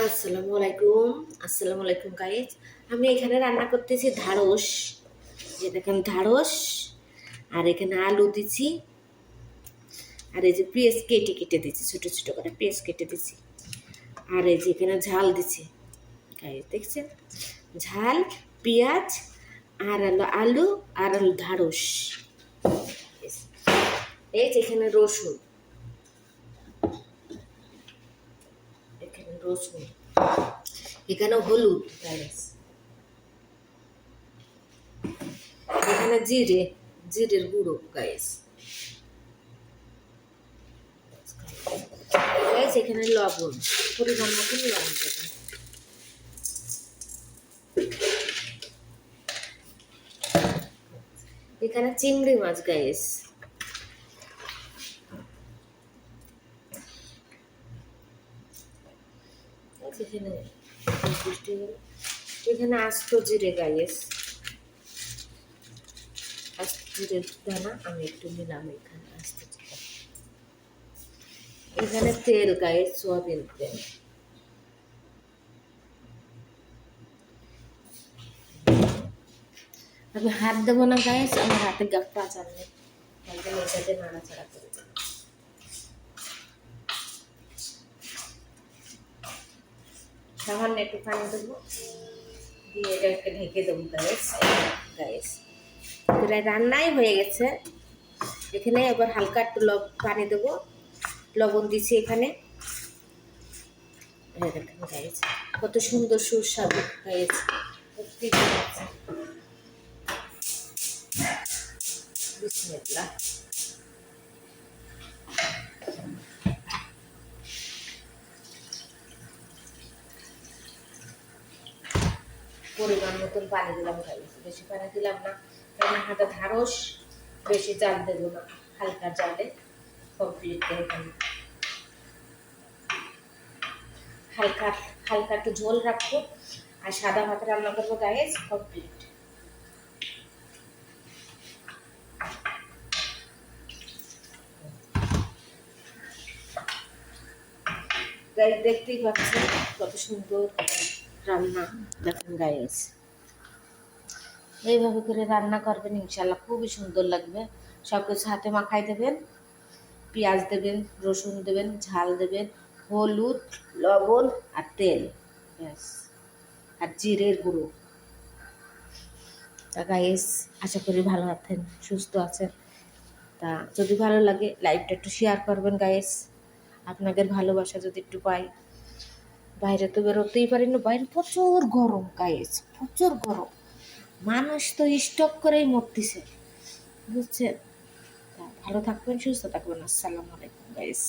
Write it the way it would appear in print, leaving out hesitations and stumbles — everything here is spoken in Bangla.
আসসালামু আলাইকুম গাইজ। আমি এখানে রান্না করতেছি ঢ্যাঁড়স। যে দেখেন ঢ্যাঁড়স, আর এখানে আলু দিছি, আর এই যে পেঁয়াজ কেটে কেটে দিচ্ছি, ছোট ছোট করে পেঁয়াজ কেটে দিচ্ছি, আর এই যে এখানে ঝাল দিছি গাইজ, দেখছেন? ঝাল, পেঁয়াজ, আর হলো আলু, আর হলো ঢ্যাঁড়স। এই যে এখানে রসুন, এখানে রসুন, এখানে হলুদ গাইজ, এখানে জিরের গুঁড়ো গাইজ, এখানে লবণ, পরিমাণ মতন লবণ দেবেন। এখানে চিংড়ি মাছ গাইস, এখানে আস্ত জিরে গাইস, আস্ত জিরে দানা আমি একটু নিলাম। এখানে আস্ত জিরে, এখানে তেল গাইস, সোয়াবিন তেল। আমি হাত দেবো না গাইস, আমার হাতে গাপ্পা জানলে এটাতে নাড়াচাড়া করে দেবো। সামান্য একটু পানি দেবো, দিয়ে এটাকে ঢেকে দেবো গাইস। গাইস প্রায় রান্নাই হয়ে গেছে। এখানে এবার হালকা একটু পানি দেবো, লবণ দিছি এখানে। গাইস কত সুন্দর সুস্বাদু গাইস, বিসমিল্লাহ। পরিমাণ মতন পানি দিলাম গাইস, বেশি পানি দিলাম না, কারণ হাতে ঢ্যাঁড়স, বেশি জাল দেবো না, হালকা জালে কমপ্লিট করে ফেলবো। হালকা হালকা একটু ঝোল রাখবো, আর সাদা ভাত রান্না করবো গাইস, কমপ্লিট। গাইস দেখতেই পাচ্ছেন কত সুন্দর রান্না, দেখেন গাইস। এইভাবে করে রান্না করবেন, ইনশাল্লাহ খুবই সুন্দর লাগবে। সব কিছু হাতে মাখাই দেবেন, পেঁয়াজ দেবেন, রসুন দেবেন, ঝাল দেবেন, হলুদ, লবণ আর তেল, ব্যাস, আর জিরের গুঁড়ো। তা গাইস আশা করি ভালো আছেন, সুস্থ আছেন। তা যদি ভালো লাগে লাইভটা একটু শেয়ার করবেন গাইস। আপনাদের ভালোবাসা যদি একটু পাই। বাইরে তো বেরোতেই পারি না, বাইরে প্রচুর গরম গাইস, প্রচুর গরম, মানুষ তো স্টক করেই মরতেছে, বুঝছেন? ভালো থাকবেন, সুস্থ থাকবেন। আসসালামু আলাইকুম গাইস।